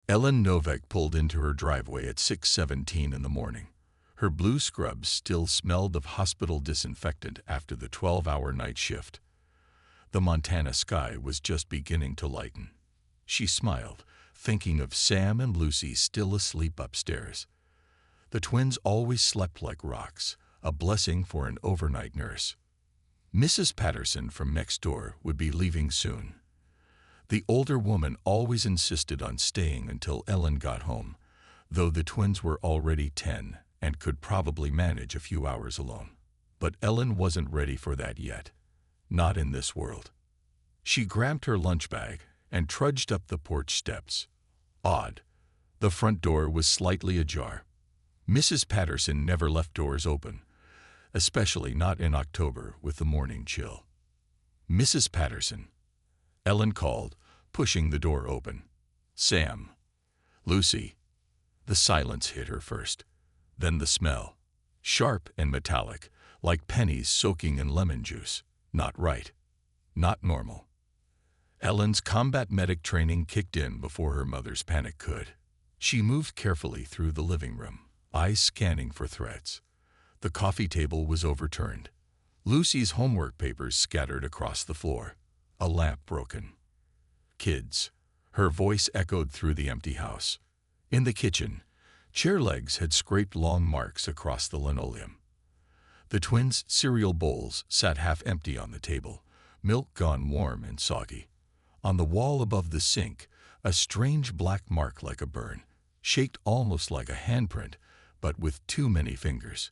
Ellen Novak pulled into her driveway at 6:17 in the morning. Her blue scrubs still smelled of hospital disinfectant after the 12-hour night shift. The Montana sky was just beginning to lighten. She smiled, thinking of Sam and Lucy still asleep upstairs. The twins always slept like rocks, a blessing for an overnight nurse. Mrs. Patterson from next door would be leaving soon. The older woman always insisted on staying until Ellen got home, though the twins were already 10 and could probably manage a few hours alone. But Ellen wasn't ready for that yet. Not in this world. She grabbed her lunch bag and trudged up the porch steps. Odd. The front door was slightly ajar. Mrs. Patterson never left doors open, especially not in October with the morning chill. "Mrs. Patterson," Ellen called, pushing the door open. "Sam." "Lucy." The silence hit her first, then the smell. Sharp and metallic, like pennies soaking in lemon juice. Not right. Not normal. Ellen's combat medic training kicked in before her mother's panic could. She moved carefully through the living room, eyes scanning for threats. The coffee table was overturned. Lucy's homework papers scattered across the floor. A lamp broken. "Kids." Her voice echoed through the empty house. In the kitchen, chair legs had scraped long marks across the linoleum. The twins' cereal bowls sat half empty on the table, milk gone warm and soggy. On the wall above the sink, a strange black mark like a burn, shaped almost like a handprint, but with too many fingers.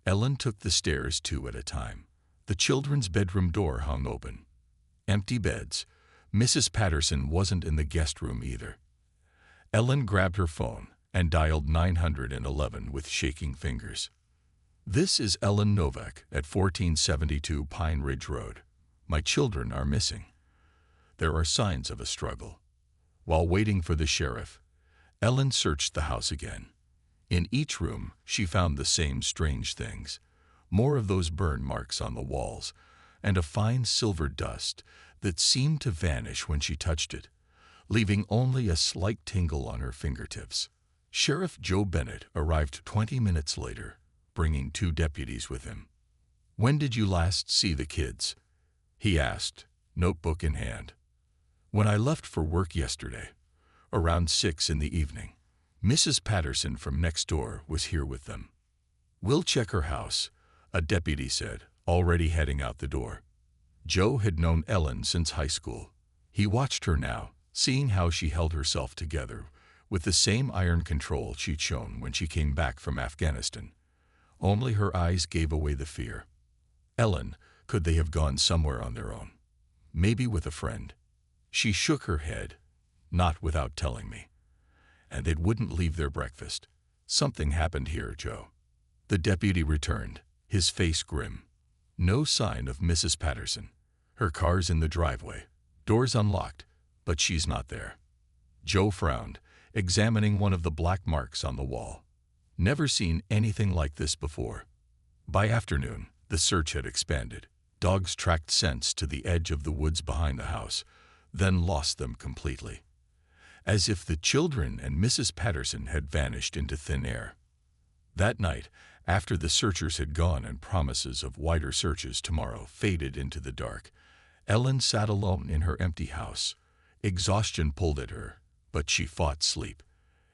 Ellen took the stairs 2 at a time. The children's bedroom door hung open. Empty beds. Mrs. Patterson wasn't in the guest room either. Ellen grabbed her phone and dialed 911 with shaking fingers. "This is Ellen Novak at 1472 Pine Ridge Road. My children are missing." There are signs of a struggle. While waiting for the sheriff, Ellen searched the house again. In each room, she found the same strange things. More of those burn marks on the walls, and a fine silver dust that seemed to vanish when she touched it, leaving only a slight tingle on her fingertips. Sheriff Joe Bennett arrived 20 minutes later, bringing 2 deputies with him. "When did you last see the kids?" he asked, notebook in hand. "When I left for work yesterday, around 6 in the evening. Mrs. Patterson from next door was here with them." "We'll check her house," a deputy said, already heading out the door. Joe had known Ellen since high school. He watched her now, seeing how she held herself together, with the same iron control she'd shown when she came back from Afghanistan. Only her eyes gave away the fear. Ellen, could they have gone somewhere on their own? Maybe with a friend? She shook her head. "Not without telling me. And they wouldn't leave their breakfast. Something happened here, Joe." The deputy returned, his face grim. No sign of Mrs. Patterson. Her car's in the driveway, doors unlocked, but she's not there. Joe frowned, examining one of the black marks on the wall. Never seen anything like this before. By afternoon, the search had expanded. Dogs tracked scents to the edge of the woods behind the house, then lost them completely. As if the children and Mrs. Patterson had vanished into thin air. That night, after the searchers had gone and promises of wider searches tomorrow faded into the dark, Ellen sat alone in her empty house. Exhaustion pulled at her, but she fought sleep.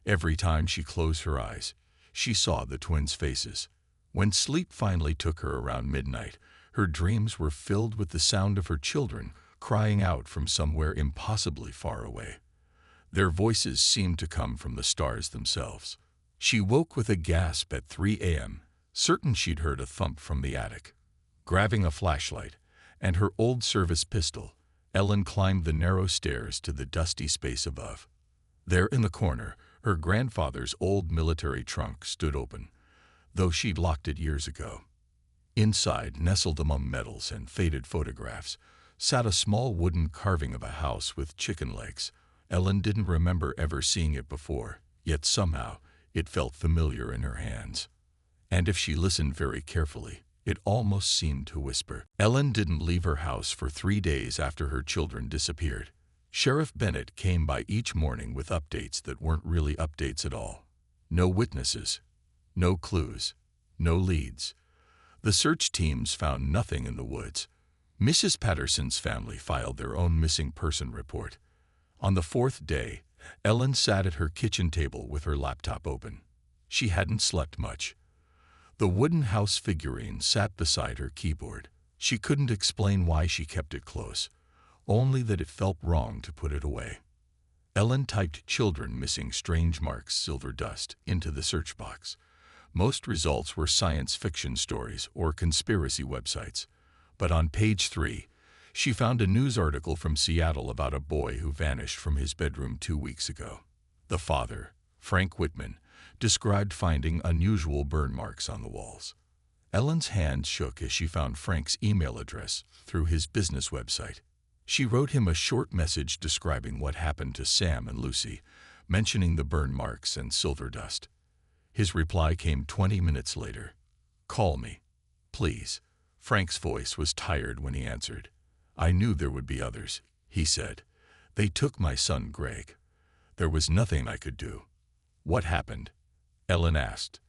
Every time she closed her eyes, she saw the twins' faces. When sleep finally took her around midnight, her dreams were filled with the sound of her children crying out from somewhere impossibly far away. Their voices seemed to come from the stars themselves. She woke with a gasp at 3 a.m., certain she'd heard a thump from the attic. Grabbing a flashlight and her old service pistol, Ellen climbed the narrow stairs to the dusty space above. There in the corner, her grandfather's old military trunk stood open, though she'd locked it years ago. Inside, nestled among medals and faded photographs, sat a small wooden carving of a house with chicken legs. Ellen didn't remember ever seeing it before, yet somehow it felt familiar in her hands. And if she listened very carefully, it almost seemed to whisper. Ellen didn't leave her house for 3 days after her children disappeared. Sheriff Bennett came by each morning with updates that weren't really updates at all. No witnesses, no clues, no leads. The search teams found nothing in the woods. Mrs. Patterson's family filed their own missing person report. On the fourth day, Ellen sat at her kitchen table with her laptop open. She hadn't slept much. The wooden house figurine sat beside her keyboard. She couldn't explain why she kept it close, only that it felt wrong to put it away. Ellen typed "children missing strange marks silver dust" into the search box. Most results were science fiction stories or conspiracy websites. But on page 3, she found a news article from Seattle about a boy who vanished from his bedroom 2 weeks ago. The father, Frank Whitman, described finding unusual burn marks on the walls. Ellen's hands shook as she found Frank's email address through his business website. She wrote him a short message describing what happened to Sam and Lucy, mentioning the burn marks and silver dust. His reply came 20 minutes later. "Call me, please." Frank's voice was tired when he answered. "I knew there would be others," he said. "They took my son Greg. There was nothing I could do." "What happened?" Ellen asked.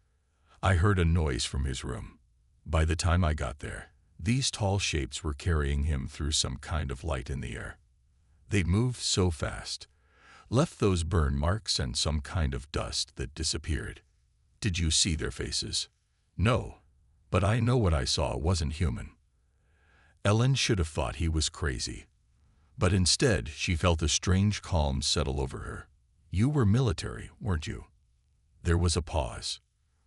"I heard a noise from his room. By the time I got there, these tall shapes were carrying him through some kind of light in the air. They'd moved so fast, left those burn marks and some kind of dust that disappeared." "Did you see their faces?" "No, but I know what I saw wasn't human." Ellen should have thought he was crazy. But instead, she felt a strange calm settle over her. "You were military, weren't you?" There was a pause.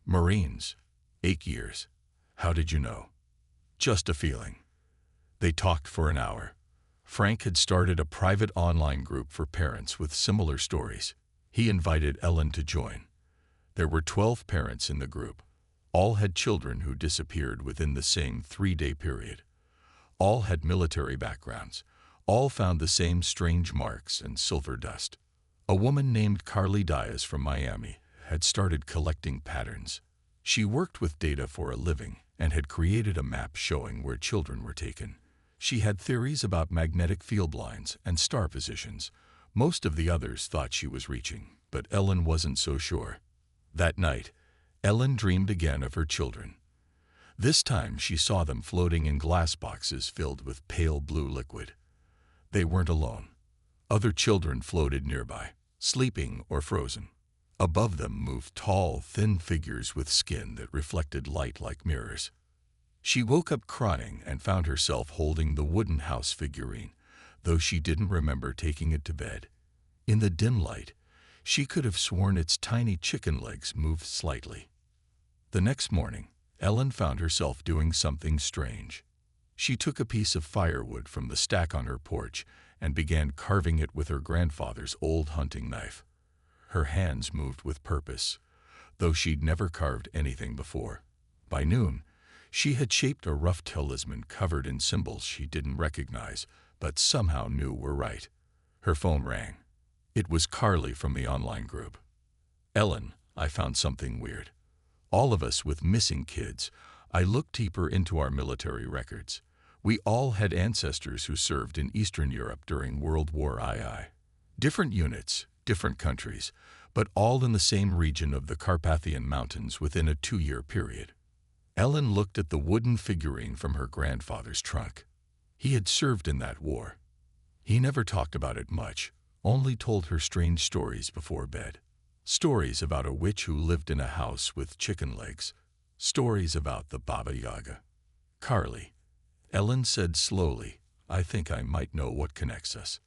"Marines. 8 years. How did you know?" "Just a feeling." They talked for an hour. Frank had started a private online group for parents with similar stories. He invited Ellen to join. There were 12 parents in the group. All had children who disappeared within the same 3-day period. All had military backgrounds. All found the same strange marks and silver dust. A woman named Carly Diaz from Miami had started collecting patterns. She worked with data for a living and had created a map showing where children were taken. She had theories about magnetic field lines and star positions. Most of the others thought she was reaching, but Ellen wasn't so sure. That night, Ellen dreamed again of her children. This time she saw them floating in glass boxes filled with pale blue liquid. They weren't alone. Other children floated nearby, sleeping or frozen. Above them moved tall, thin figures with skin that reflected light like mirrors. She woke up crying and found herself holding the wooden house figurine, though she didn't remember taking it to bed. In the dim light, she could have sworn its tiny chicken legs moved slightly. The next morning, Ellen found herself doing something strange. She took a piece of firewood from the stack on her porch and began carving it with her grandfather's old hunting knife. Her hands moved with purpose, though she'd never carved anything before. By noon, she had shaped a rough talisman covered in symbols she didn't recognize, but somehow knew were right. Her phone rang. It was Carly from the online group. "Ellen, I found something weird. All of us with missing kids. I looked deeper into our military records. We all had ancestors who served in Eastern Europe during World War II. Different units, different countries, but all in the same region of the Carpathian Mountains within a 2-year period." Ellen looked at the wooden figurine from her grandfather's trunk. He had served in that war. He never talked about it much, only told her strange stories before bed. Stories about a witch who lived in a house with chicken legs. Stories about the Baba Yaga. "Carly," Ellen said slowly, "I think I might know what connects us."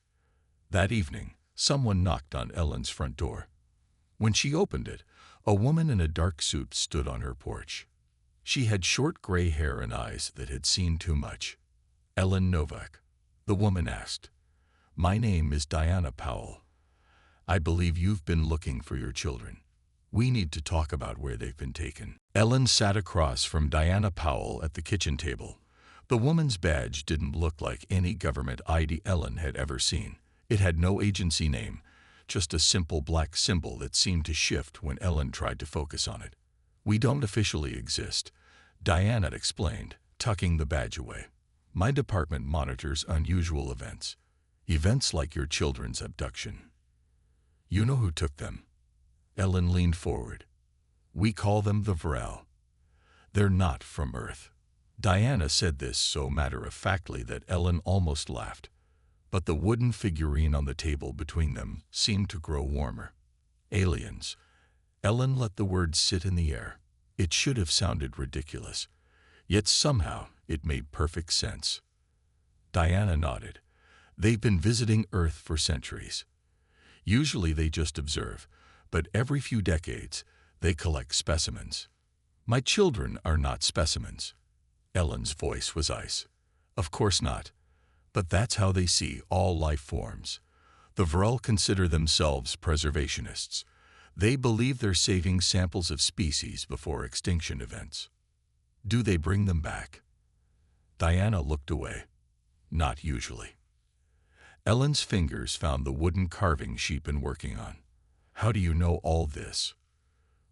That evening, someone knocked on Ellen's front door. When she opened it, a woman in a dark suit stood on her porch. She had short gray hair and eyes that had seen too much. "Ellen Novak?" the woman asked. "My name is Diana Powell. I believe you've been looking for your children. We need to talk about where they've been taken." Ellen sat across from Diana Powell at the kitchen table. The woman's badge didn't look like any government ID Ellen had ever seen. It had no agency name, just a simple black symbol that seemed to shift when Ellen tried to focus on it. "We don't officially exist," Diana explained, tucking the badge away. "My department monitors unusual events. Events like your children's abduction. You know who took them? Ellen leaned forward. We call them the Vrel. They're not from Earth. Diana said this so matter-of-factly that Ellen almost laughed, but the wooden figurine on the table between them seemed to grow warmer. Aliens. Ellen let the word sit in the air. It should have sounded ridiculous, yet somehow it made perfect sense. Diana nodded. They've been visiting Earth for centuries. Usually they just observe, but every few decades they collect specimens. My children are not specimens. Ellen's voice was ice. Of course not. But that's how they see all life forms. The Vrel consider themselves preservationists. They believe they're saving samples of species before extinction events. Do they bring them back? Diana looked away. Not usually. Ellen's fingers found the wooden carving she'd been working on. How do you know all this?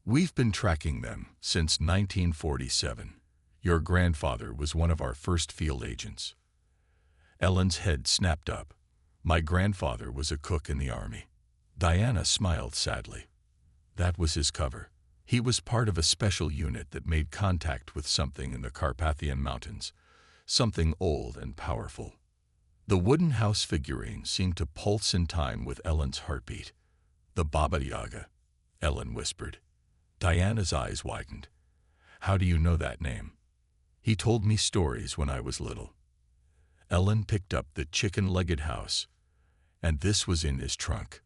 We've been tracking them since 1947. Your grandfather was one of our first field agents. Ellen's head snapped up. My grandfather was a cook in the army. Diana smiled sadly. That was his cover. He was part of a special unit that made contact with something in the Carpathian Mountains, something old and powerful. The wooden house figurine seemed to pulse in time with Ellen's heartbeat. The Baba Yaga, Ellen whispered. Diana's eyes widened. How do you know that name? He told me stories when I was little. Ellen picked up the chicken-legged house, and this was in his trunk.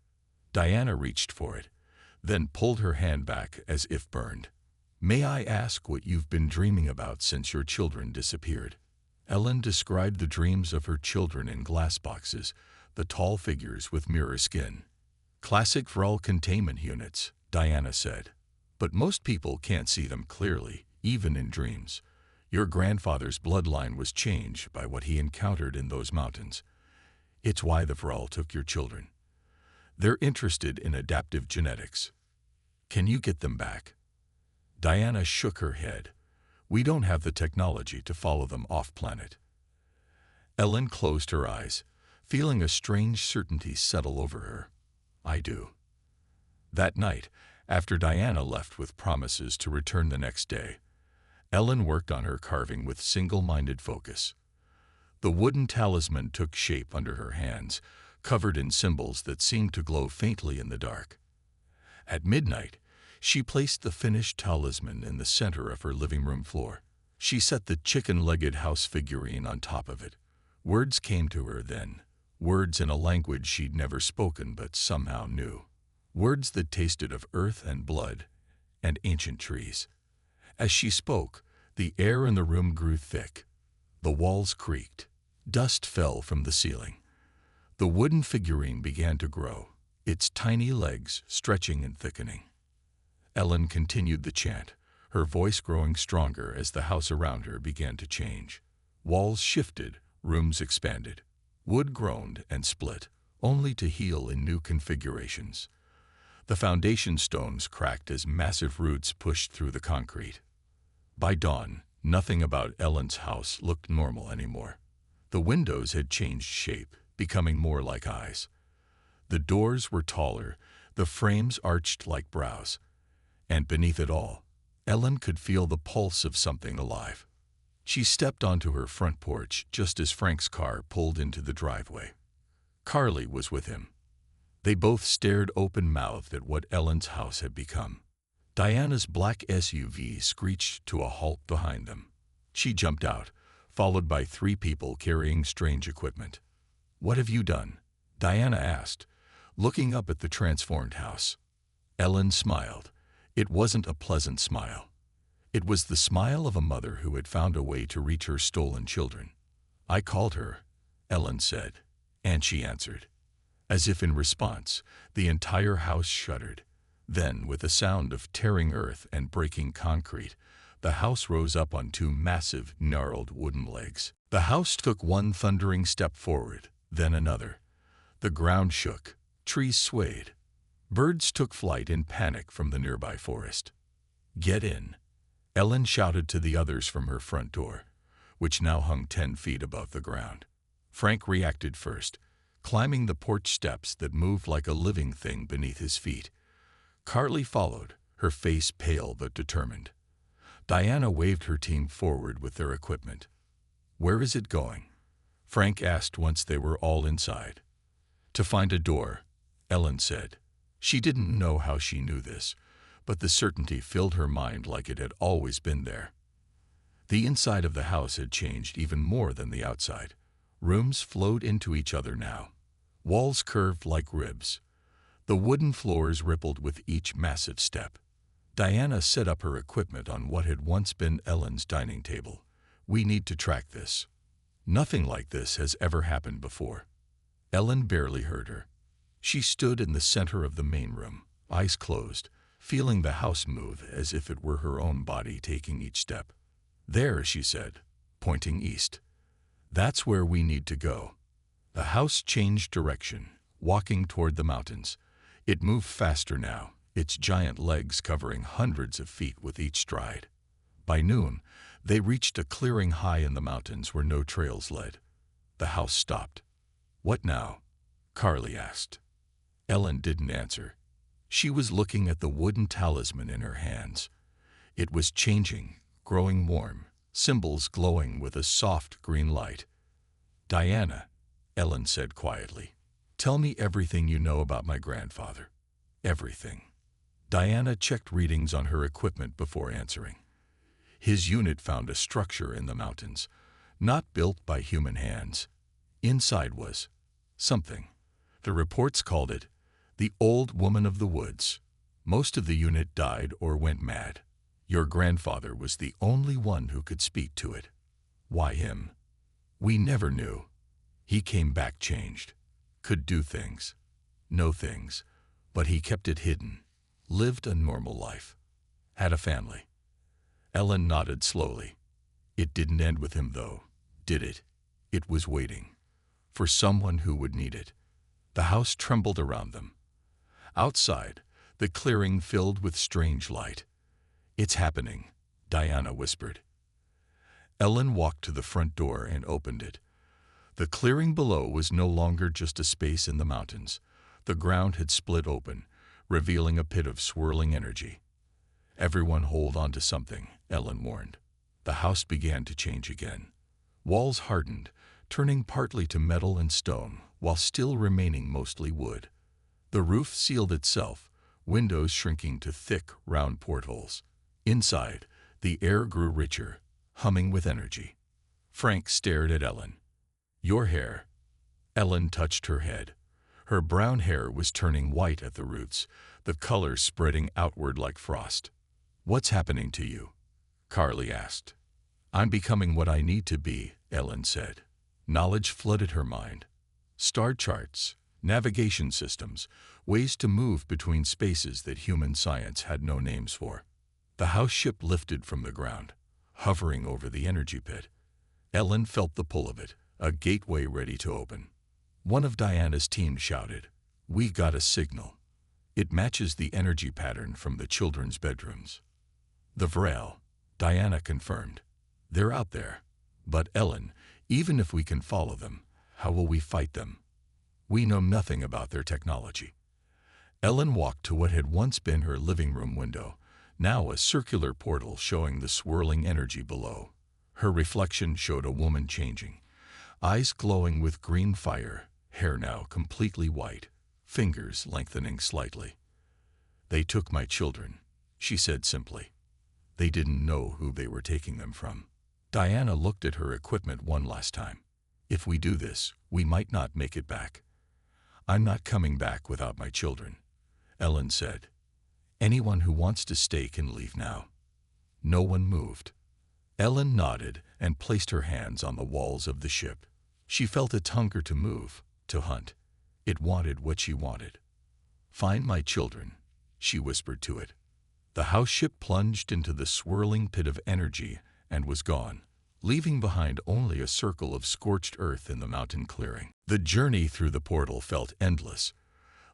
Diana reached for it, then pulled her hand back as if burned. May I ask what you've been dreaming about since your children disappeared? Ellen described the dreams of her children in glass boxes, the tall figures with mirror skin. Classic Vrel containment units, Diana said. But most people can't see them clearly, even in dreams. Your grandfather's bloodline was changed by what he encountered in those mountains. It's why the Vrel took your children. They're interested in adaptive genetics. Can you get them back? Diana shook her head. We don't have the technology to follow them off-planet. Ellen closed her eyes, feeling a strange certainty settle over her. I do. That night, after Diana left with promises to return the next day, Ellen worked on her carving with single-minded focus. The wooden talisman took shape under her hands, covered in symbols that seemed to glow faintly in the dark. At midnight, she placed the finished talisman in the center of her living room floor. She set the chicken-legged house figurine on top of it. Words came to her then, words in a language she'd never spoken but somehow knew. Words that tasted of earth and blood and ancient trees. As she spoke, the air in the room grew thick. The walls creaked. Dust fell from the ceiling. The wooden figurine began to grow, its tiny legs stretching and thickening. Ellen continued the chant, her voice growing stronger as the house around her began to change. Walls shifted, rooms expanded. Wood groaned and split, only to heal in new configurations. The foundation stones cracked as massive roots pushed through the concrete. By dawn, nothing about Ellen's house looked normal anymore. The windows had changed shape, becoming more like eyes. The doors were taller, the frames arched like brows. And beneath it all, Ellen could feel the pulse of something alive. She stepped onto her front porch just as Frank's car pulled into the driveway. Carly was with him. They both stared open-mouthed at what Ellen's house had become. Diana's black SUV screeched to a halt behind them. She jumped out, followed by 3 people carrying strange equipment. "What have you done?" Diana asked, looking up at the transformed house. Ellen smiled. It wasn't a pleasant smile. It was the smile of a mother who had found a way to reach her stolen children. "I called her," Ellen said, and she answered. As if in response, the entire house shuddered. Then, with a sound of tearing earth and breaking concrete, the house rose up on 2 massive, gnarled wooden legs. The house took one thundering step forward, then another. The ground shook, trees swayed. Birds took flight in panic from the nearby forest. "Get in," Ellen shouted to the others from her front door, which now hung 10 feet above the ground. Frank reacted first, climbing the porch steps that moved like a living thing beneath his feet. Carly followed, her face pale but determined. Diana waved her team forward with their equipment. "Where is it going?" Frank asked once they were all inside. "To find a door," Ellen said. She didn't know how she knew this, but the certainty filled her mind like it had always been there. The inside of the house had changed even more than the outside. Rooms flowed into each other now. Walls curved like ribs. The wooden floors rippled with each massive step. Diana set up her equipment on what had once been Ellen's dining table. "We need to track this. Nothing like this has ever happened before." Ellen barely heard her. She stood in the center of the main room, eyes closed, feeling the house move as if it were her own body taking each step. "There," she said, pointing east. "That's where we need to go." The house changed direction, walking toward the mountains. It moved faster now, its giant legs covering hundreds of feet with each stride. By noon, they reached a clearing high in the mountains where no trails led. The house stopped. "What now?" Carly asked. Ellen didn't answer. She was looking at the wooden talisman in her hands. It was changing, growing warm, symbols glowing with a soft green light. "Diana," Ellen said quietly, "tell me everything you know about my grandfather. Everything." Diana checked readings on her equipment before answering. His unit found a structure in the mountains, not built by human hands. Inside was something. The reports called it the Old Woman of the Woods. Most of the unit died or went mad. Your grandfather was the only one who could speak to it. Why him? We never knew. He came back changed. Could do things. Know things. But he kept it hidden. Lived a normal life. Had a family. Ellen nodded slowly. It didn't end with him, though, did it? It was waiting. For someone who would need it. The house trembled around them. Outside, the clearing filled with strange light. "It's happening," Diana whispered. Ellen walked to the front door and opened it. The clearing below was no longer just a space in the mountains. The ground had split open, revealing a pit of swirling energy. "Everyone hold on to something," Ellen warned. The house began to change again. Walls hardened, turning partly to metal and stone, while still remaining mostly wood. The roof sealed itself, windows shrinking to thick, round portholes. Inside, the air grew richer, humming with energy. Frank stared at Ellen. "Your hair." Ellen touched her head. Her brown hair was turning white at the roots, the color spreading outward like frost. "What's happening to you?" Carly asked. "I'm becoming what I need to be," Ellen said. Knowledge flooded her mind. Star charts, navigation systems, ways to move between spaces that human science had no names for. The house ship lifted from the ground, hovering over the energy pit. Ellen felt the pull of it, a gateway ready to open. One of Diana's team shouted, "We got a signal." It matches the energy pattern from the children's bedrooms. "The Vrel," Diana confirmed. "They're out there. But Ellen, even if we can follow them, how will we fight them? We know nothing about their technology." Ellen walked to what had once been her living room window, now a circular portal showing the swirling energy below. Her reflection showed a woman changing, eyes glowing with green fire, hair now completely white, fingers lengthening slightly. "They took my children," she said simply. They didn't know who they were taking them from. Diana looked at her equipment one last time. "If we do this, we might not make it back." "I'm not coming back without my children," Ellen said. "Anyone who wants to stay can leave now." No one moved. Ellen nodded and placed her hands on the walls of the ship. She felt its hunger to move, to hunt. It wanted what she wanted. "Find my children," she whispered to it. The house ship plunged into the swirling pit of energy and was gone, leaving behind only a circle of scorched earth in the mountain clearing. The journey through the portal felt endless.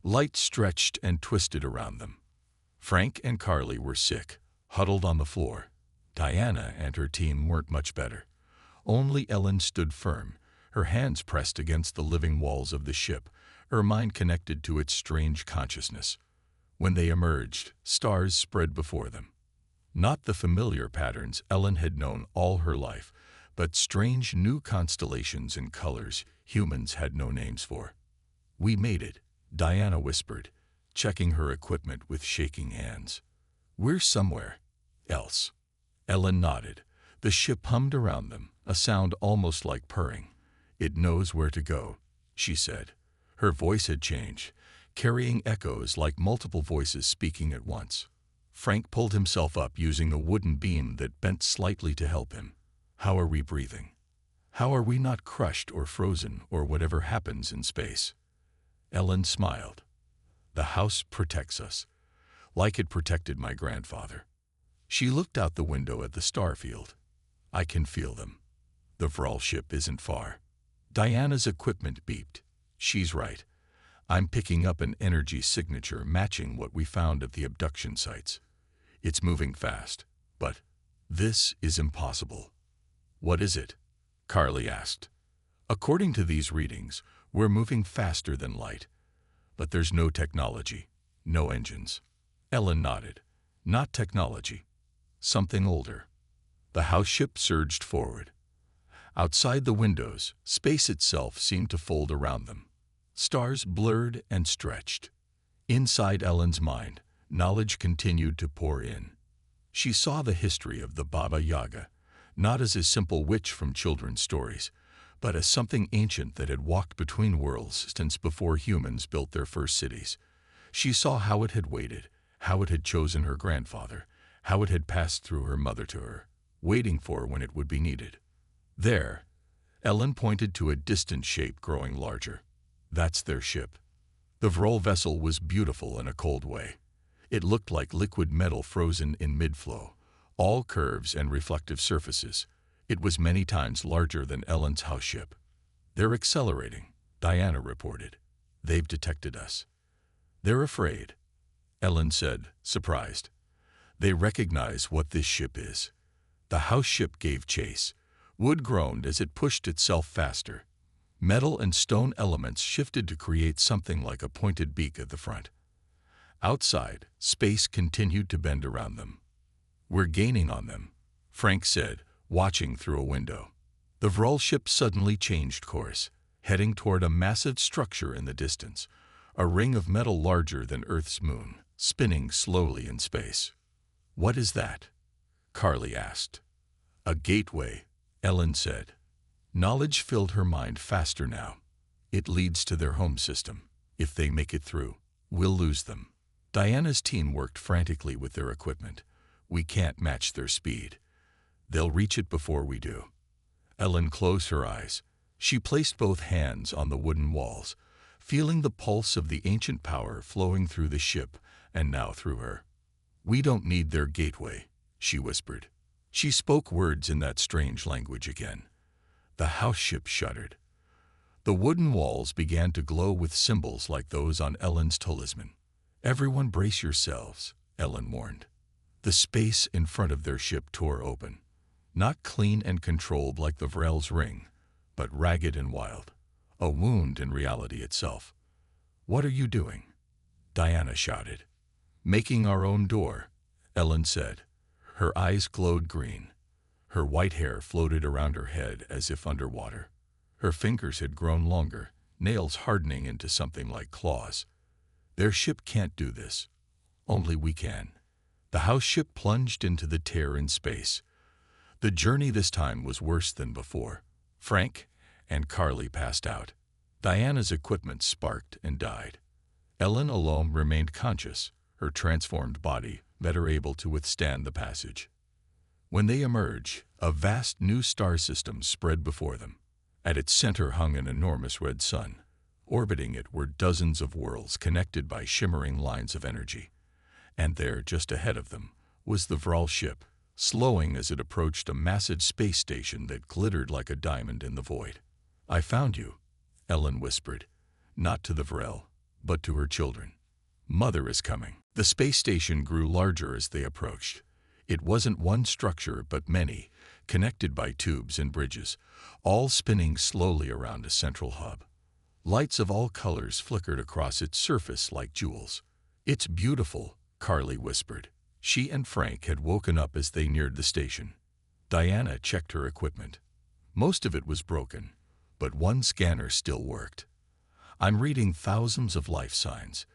Light stretched and twisted around them. Frank and Carly were sick, huddled on the floor. Diana and her team weren't much better. Only Ellen stood firm, Her hands pressed against the living walls of the ship, her mind connected to its strange consciousness. When they emerged, stars spread before them. Not the familiar patterns Ellen had known all her life, but strange new constellations and colors humans had no names for. "We made it," Diana whispered, checking her equipment with shaking hands. "We're somewhere else." Ellen nodded. The ship hummed around them, a sound almost like purring. "It knows where to go," she said. Her voice had changed, carrying echoes like multiple voices speaking at once. Frank pulled himself up using a wooden beam that bent slightly to help him. "How are we breathing? How are we not crushed or frozen or whatever happens in space?" Ellen smiled. "The house protects us, like it protected my grandfather." She looked out the window at the star field. "I can feel them. The Vral ship isn't far." Diana's equipment beeped. "She's right. I'm picking up an energy signature matching what we found at the abduction sites. It's moving fast, but this is impossible." "What is it?" Carly asked. "According to these readings, we're moving faster than light. But there's no technology, no engines." Ellen nodded. "Not technology. Something older." The house ship surged forward. Outside the windows, space itself seemed to fold around them. Stars blurred and stretched. Inside Ellen's mind, knowledge continued to pour in. She saw the history of the Baba Yaga, not as a simple witch from children's stories, but as something ancient that had walked between worlds since before humans built their first cities. She saw how it had waited, how it had chosen her grandfather, how it had passed through her mother to her, waiting for when it would be needed. There, Ellen pointed to a distant shape growing larger. "That's their ship." The Vrol vessel was beautiful in a cold way. It looked like liquid metal frozen in mid-flow, all curves and reflective surfaces. It was many times larger than Ellen's house ship. "They're accelerating," Diana reported. "They've detected us." "They're afraid," Ellen said, surprised. "They recognize what this ship is." The house ship gave chase. Wood groaned as it pushed itself faster. Metal and stone elements shifted to create something like a pointed beak at the front. Outside, space continued to bend around them. "We're gaining on them," Frank said, watching through a window. The Vrol ship suddenly changed course, heading toward a massive structure in the distance, a ring of metal larger than Earth's moon, spinning slowly in space. "What is that?" Carly asked. "A gateway," Ellen said. Knowledge filled her mind faster now. "It leads to their home system. If they make it through, we'll lose them." Diana's team worked frantically with their equipment. "We can't match their speed. They'll reach it before we do." Ellen closed her eyes. She placed both hands on the wooden walls, feeling the pulse of the ancient power flowing through the ship and now through her. "We don't need their gateway," she whispered. She spoke words in that strange language again. The house ship shuddered. The wooden walls began to glow with symbols like those on Ellen's talisman. "Everyone brace yourselves," Ellen warned. The space in front of their ship tore open. Not clean and controlled like the Vrel's ring, but ragged and wild. A wound in reality itself. "What are you doing?" Diana shouted. "Making our own door," Ellen said. Her eyes glowed green. Her white hair floated around her head as if underwater. Her fingers had grown longer, nails hardening into something like claws. "Their ship can't do this. Only we can." The house ship plunged into the tear in space. The journey this time was worse than before. Frank and Carly passed out. Diana's equipment sparked and died. Ellen alone remained conscious, her transformed body better able to withstand the passage. When they emerged, a vast new star system spread before them. At its center hung an enormous red sun. Orbiting it were dozens of worlds connected by shimmering lines of energy. And there, just ahead of them, was the Vral ship, slowing as it approached a massive space station that glittered like a diamond in the void. "I found you," Ellen whispered, not to the Vrel, but to her children. "Mother is coming." The space station grew larger as they approached. It wasn't one structure, but many, connected by tubes and bridges, all spinning slowly around a central hub. Lights of all colors flickered across its surface like jewels. "It's beautiful," Carly whispered. She and Frank had woken up as they neared the station. Diana checked her equipment. Most of it was broken, but one scanner still worked. "I'm reading thousands of life signs.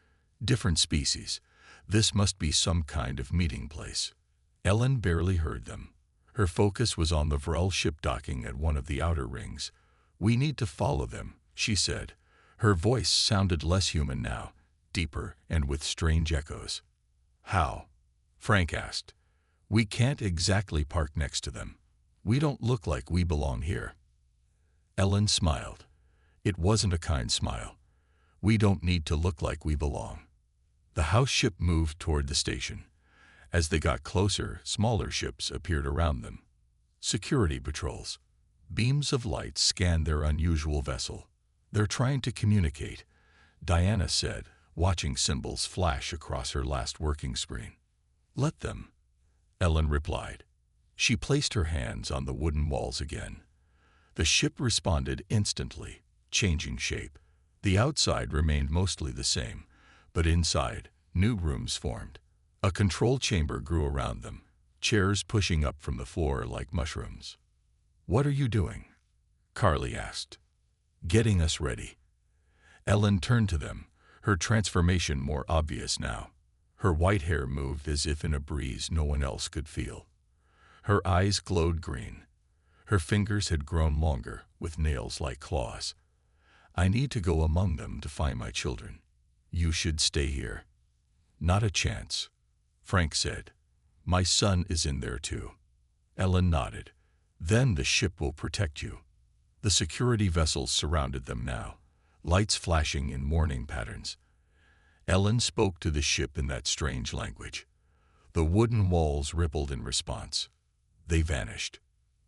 Different species. This must be some kind of meeting place." Ellen barely heard them. Her focus was on the Vrel ship docking at one of the outer rings. "We need to follow them," she said. Her voice sounded less human now, deeper and with strange echoes. "How?" Frank asked. "We can't exactly park next to them. We don't look like we belong here." Ellen smiled. It wasn't a kind smile. "We don't need to look like we belong." The house ship moved toward the station. As they got closer, smaller ships appeared around them. Security patrols. Beams of light scanned their unusual vessel. "They're trying to communicate," Diana said, watching symbols flash across her last working screen. "Let them," Ellen replied. She placed her hands on the wooden walls again. The ship responded instantly, changing shape. The outside remained mostly the same, but inside, new rooms formed. A control chamber grew around them, chairs pushing up from the floor like mushrooms. "What are you doing?" Carly asked. "Getting us ready." Ellen turned to them, her transformation more obvious now. Her white hair moved as if in a breeze no one else could feel. Her eyes glowed green. Her fingers had grown longer, with nails like claws. "I need to go among them to find my children. You should stay here." "Not a chance," Frank said. "My son is in there too." Ellen nodded. "Then the ship will protect you." The security vessels surrounded them now, lights flashing in warning patterns. Ellen spoke to the ship in that strange language. The wooden walls rippled in response. They vanished.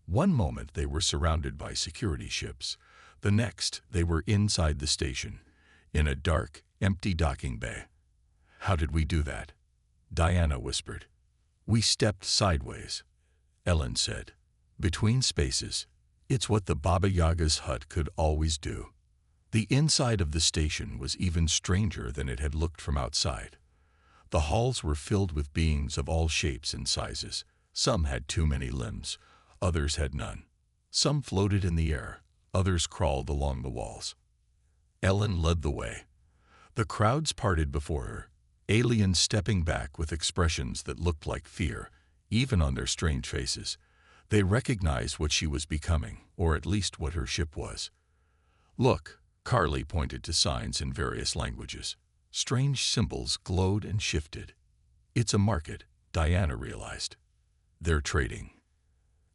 One moment they were surrounded by security ships. The next, they were inside the station, in a dark, empty docking bay. "How did we do that?" Diana whispered. "We stepped sideways," Ellen said. "Between spaces. It's what the Baba Yaga's hut could always do." The inside of the station was even stranger than it had looked from outside. The halls were filled with beings of all shapes and sizes. Some had too many limbs, others had none. Some floated in the air, others crawled along the walls. Ellen led the way. The crowds parted before her, aliens stepping back with expressions that looked like fear, even on their strange faces. They recognized what she was becoming, or at least what her ship was. "Look," Carly pointed to signs in various languages. Strange symbols glowed and shifted. "It's a market," Diana realized. "They're trading."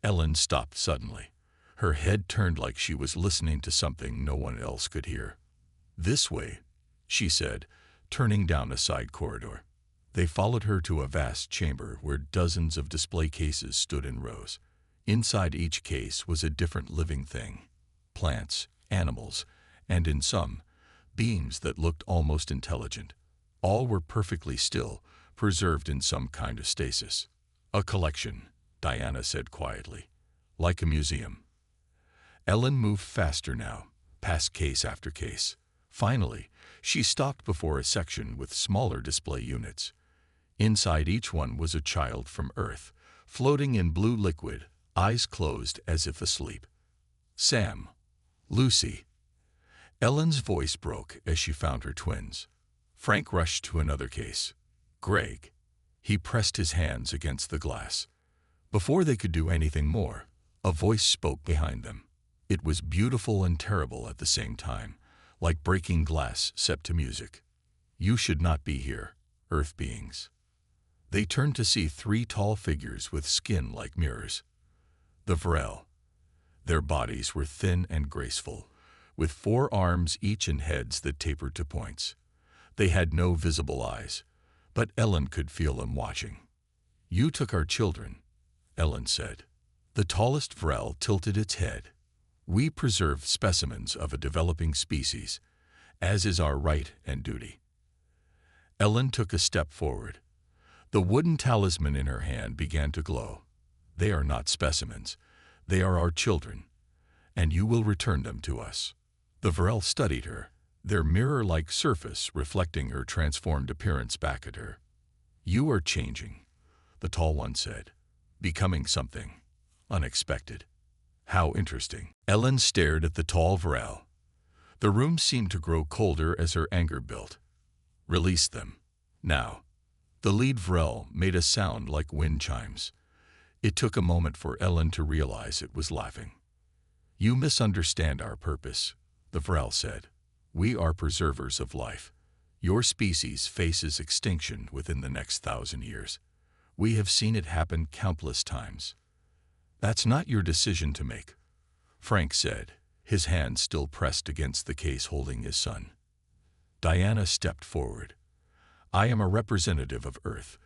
Ellen stopped suddenly. Her head turned like she was listening to something no one else could hear. "This way," she said, turning down a side corridor. They followed her to a vast chamber where dozens of display cases stood in rows. Inside each case was a different living thing. Plants, animals, and in some, beings that looked almost intelligent. All were perfectly still, preserved in some kind of stasis. "A collection," Diana said quietly. "Like a museum." Ellen moved faster now, past case after case. Finally, she stopped before a section with smaller display units. Inside each one was a child from Earth, floating in blue liquid, eyes closed as if asleep. "Sam. Lucy." Ellen's voice broke as she found her twins. Frank rushed to another case. "Greg." He pressed his hands against the glass. Before they could do anything more, a voice spoke behind them. It was beautiful and terrible at the same time, like breaking glass set to music. "You should not be here, Earth beings." They turned to see three tall figures with skin like mirrors. The Vrel. Their bodies were thin and graceful, with 4 arms each and heads that tapered to points. They had no visible eyes, but Ellen could feel them watching. "You took our children," Ellen said. The tallest Vrel tilted its head. "We preserve specimens of a developing species, as is our right and duty." Ellen took a step forward. The wooden talisman in her hand began to glow. "They are not specimens. They are our children, and you will return them to us. The Vrel studied her, their mirror-like surface reflecting her transformed appearance back at her. You are changing, the tall one said, becoming something unexpected. How interesting. Ellen stared at the tall Vrel. The room seemed to grow colder as her anger built. Release them. Now. The lead Vrel made a sound like wind chimes. It took a moment for Ellen to realize it was laughing. You misunderstand our purpose, the Vrel said. We are preservers of life. Your species faces extinction within the next 1,000 years. We have seen it happen countless times. That's not your decision to make, Frank said, his hand still pressed against the case holding his son. Diana stepped forward. I am a representative of Earth.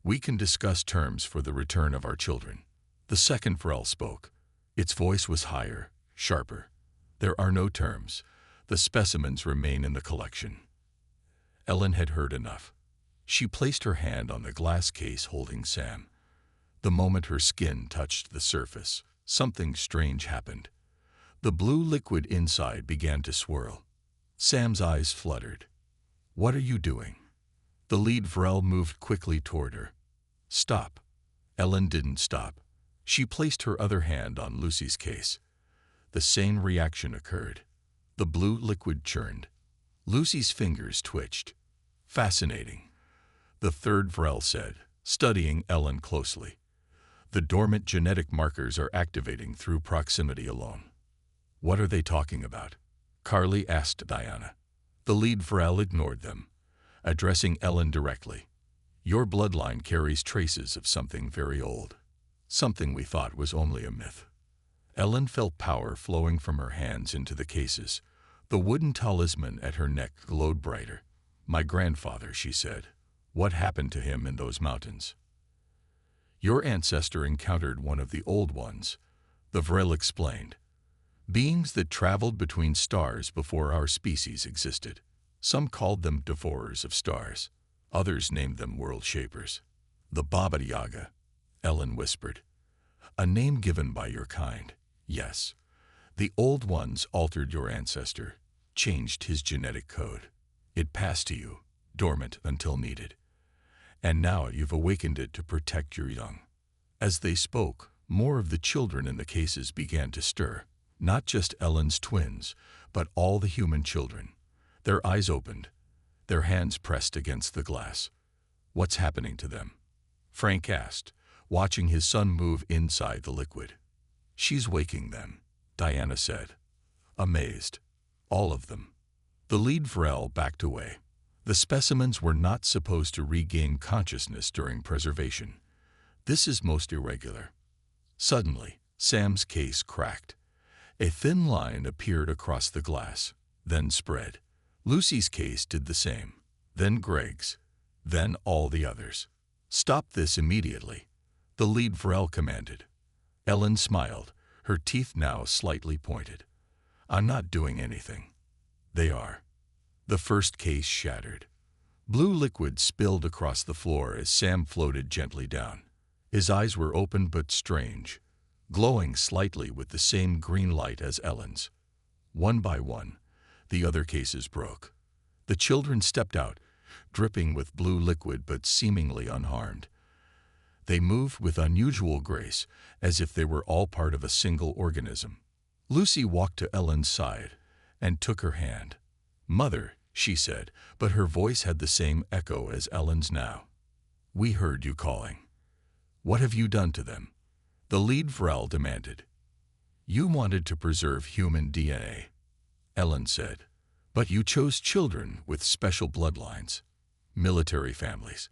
We can discuss terms for the return of our children. The second Vrel spoke. Its voice was higher, sharper. There are no terms. The specimens remain in the collection. Ellen had heard enough. She placed her hand on the glass case holding Sam. The moment her skin touched the surface, something strange happened. The blue liquid inside began to swirl. Sam's eyes fluttered. What are you doing? The lead Vrel moved quickly toward her. Stop. Ellen didn't stop. She placed her other hand on Lucy's case. The same reaction occurred. The blue liquid churned. Lucy's fingers twitched. Fascinating, the third Vrel said, studying Ellen closely. The dormant genetic markers are activating through proximity alone. What are they talking about? Carly asked Diana. The lead Vrel ignored them, addressing Ellen directly. Your bloodline carries traces of something very old. Something we thought was only a myth. Ellen felt power flowing from her hands into the cases. The wooden talisman at her neck glowed brighter. My grandfather, she said. What happened to him in those mountains? Your ancestor encountered one of the old ones, the Vrel explained. Beings that traveled between stars before our species existed. Some called them devourers of stars. Others named them world shapers. The Baba Yaga, Ellen whispered. A name given by your kind. Yes. The old ones altered your ancestor, changed his genetic code. It passed to you, dormant until needed. And now you've awakened it to protect your young. As they spoke, more of the children in the cases began to stir. Not just Ellen's twins, but all the human children. Their eyes opened, their hands pressed against the glass. What's happening to them? Frank asked, watching his son move inside the liquid. She's waking them, Diana said, amazed. All of them. The lead Vrel backed away. The specimens were not supposed to regain consciousness during preservation. This is most irregular. Suddenly, Sam's case cracked. A thin line appeared across the glass, then spread. Lucy's case did the same, then Greg's, then all the others. Stop this immediately, the lead Vrel commanded. Ellen smiled, her teeth now slightly pointed. I'm not doing anything. They are. The first case shattered. Blue liquid spilled across the floor as Sam floated gently down. His eyes were open but strange, glowing slightly with the same green light as Ellen's. One by one, the other cases broke. The children stepped out, dripping with blue liquid but seemingly unharmed. They moved with unusual grace, as if they were all part of a single organism. Lucy walked to Ellen's side and took her hand. Mother, she said, but her voice had the same echo as Ellen's now. We heard you calling. What have you done to them? The lead Vrel demanded. You wanted to preserve human DNA, Ellen said, but you chose children with special bloodlines, military families,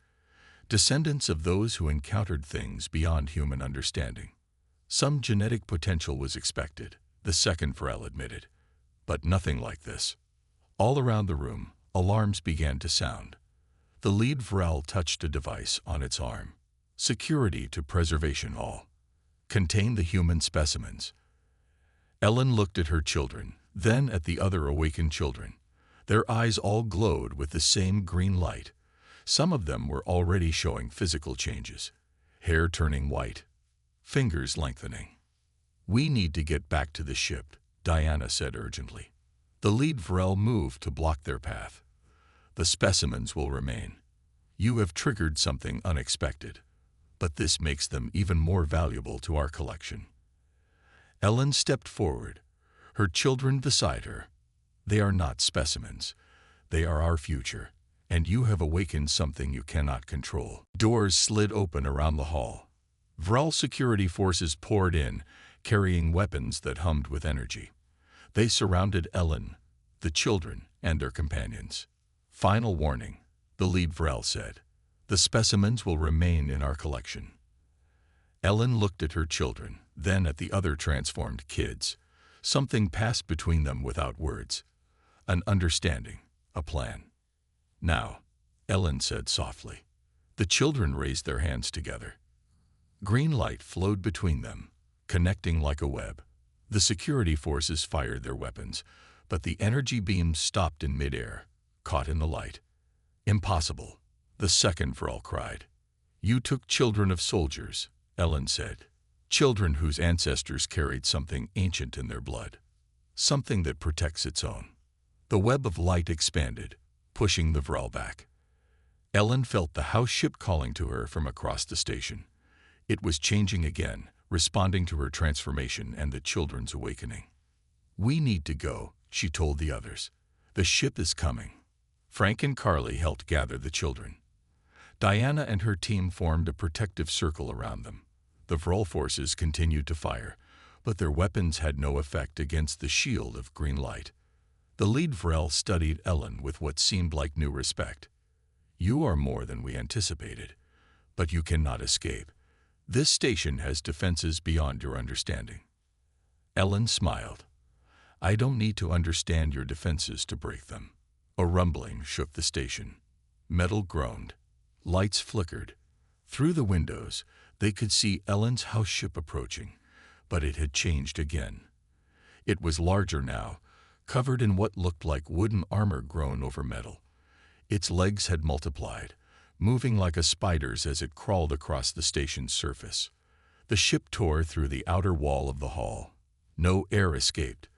descendants of those who encountered things beyond human understanding. Some genetic potential was expected, the second Vrel admitted, but nothing like this. All around the room, alarms began to sound. The lead Vrel touched a device on its arm. Security to preservation all. Contain the human specimens. Ellen looked at her children, then at the other awakened children. Their eyes all glowed with the same green light. Some of them were already showing physical changes. Hair turning white. Fingers lengthening. "We need to get back to the ship," Diana said urgently. The lead Vrel moved to block their path. "The specimens will remain. You have triggered something unexpected, but this makes them even more valuable to our collection." Ellen stepped forward, her children beside her. "They are not specimens. They are our future, and you have awakened something you cannot control." Doors slid open around the hall. Vrel security forces poured in, carrying weapons that hummed with energy. They surrounded Ellen, the children, and their companions. "Final warning," the lead Vrel said. "The specimens will remain in our collection." Ellen looked at her children, then at the other transformed kids. Something passed between them without words. An understanding, a plan. "Now," Ellen said softly. The children raised their hands together. Green light flowed between them, connecting like a web. The security forces fired their weapons, but the energy beams stopped in midair, caught in the light. "Impossible," the second Vrel cried. "You took children of soldiers," Ellen said. "Children whose ancestors carried something ancient in their blood. Something that protects its own." The web of light expanded, pushing the Vrel back. Ellen felt the house ship calling to her from across the station. It was changing again, responding to her transformation and the children's awakening. "We need to go," she told the others. "The ship is coming." Frank and Carly helped gather the children. Diana and her team formed a protective circle around them. The Vrel forces continued to fire, but their weapons had no effect against the shield of green light. The lead Vrel studied Ellen with what seemed like new respect. "You are more than we anticipated, but you cannot escape. This station has defenses beyond your understanding." Ellen smiled. "I don't need to understand your defenses to break them." A rumbling shook the station. Metal groaned. Lights flickered. Through the windows, they could see Ellen's house ship approaching, but it had changed again. It was larger now, covered in what looked like wooden armor grown over metal. Its legs had multiplied, moving like a spider's as it crawled across the station's surface. The ship tore through the outer wall of the hall. No air escaped.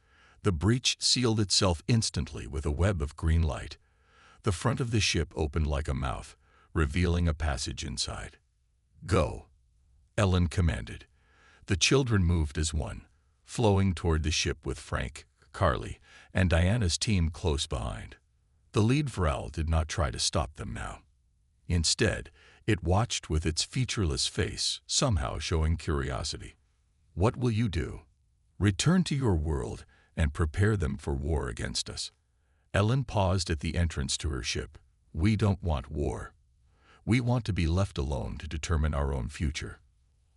The breach sealed itself instantly with a web of green light. The front of the ship opened like a mouth, revealing a passage inside. "Go," Ellen commanded. The children moved as one, flowing toward the ship with Frank, Carly, and Diana's team close behind. The lead Vrel did not try to stop them now. Instead, it watched with its featureless face, somehow showing curiosity. "What will you do?" "Return to your world and prepare them for war against us." Ellen paused at the entrance to her ship. "We don't want war. We want to be left alone to determine our own future.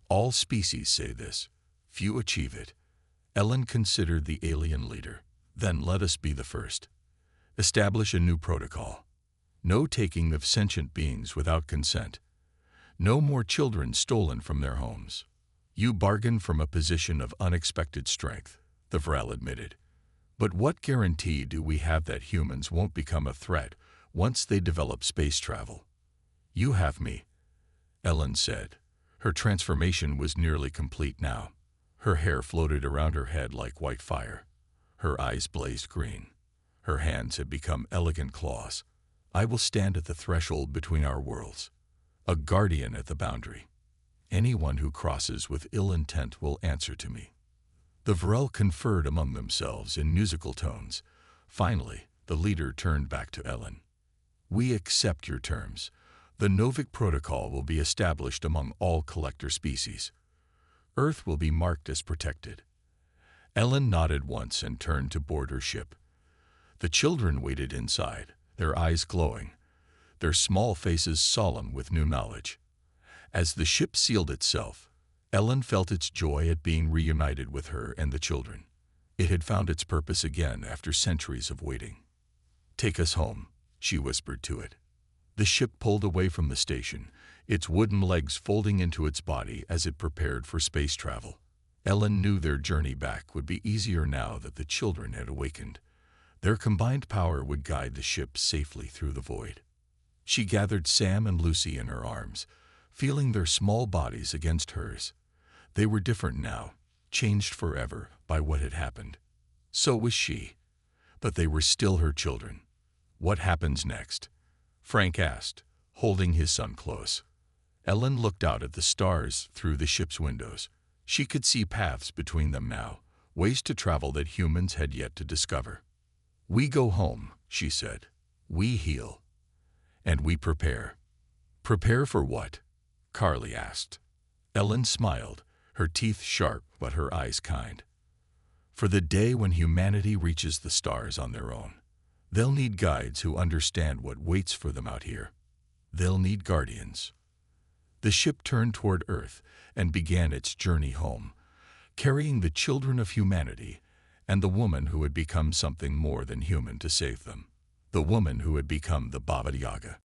All species say this. Few achieve it." Ellen considered the alien leader. "Then let us be the first. Establish a new protocol. No taking of sentient beings without consent. No more children stolen from their homes." "You bargain from a position of unexpected strength," the Vrel admitted. "But what guarantee do we have that humans won't become a threat once they develop space travel?" "You have me," Ellen said. Her transformation was nearly complete now. Her hair floated around her head like white fire. Her eyes blazed green. Her hands had become elegant claws. "I will stand at the threshold between our worlds, a guardian at the boundary. Anyone who crosses with ill intent will answer to me." The Vrel conferred among themselves in musical tones. Finally, the leader turned back to Ellen. "We accept your terms. The Novik Protocol will be established among all collector species. Earth will be marked as protected." Ellen nodded once and turned to board her ship. The children waited inside, their eyes glowing, their small faces solemn with new knowledge. As the ship sealed itself, Ellen felt its joy at being reunited with her and the children. It had found its purpose again after centuries of waiting. "Take us home," she whispered to it. The ship pulled away from the station, its wooden legs folding into its body as it prepared for space travel. Ellen knew their journey back would be easier now that the children had awakened. Their combined power would guide the ship safely through the void. She gathered Sam and Lucy in her arms, feeling their small bodies against hers. They were different now, changed forever by what had happened. So was she, but they were still her children. What happens next? Frank asked, holding his son close. Ellen looked out at the stars through the ship's windows. She could see paths between them now, ways to travel that humans had yet to discover. We go home, she said. We heal. And we prepare. Prepare for what? Carly asked. Ellen smiled, her teeth sharp but her eyes kind. For the day when humanity reaches the stars on their own. They'll need guides who understand what waits for them out here. They'll need guardians. The ship turned toward Earth and began its journey home, carrying the children of humanity and the woman who had become something more than human to save them. The woman who had become the Baba Yaga.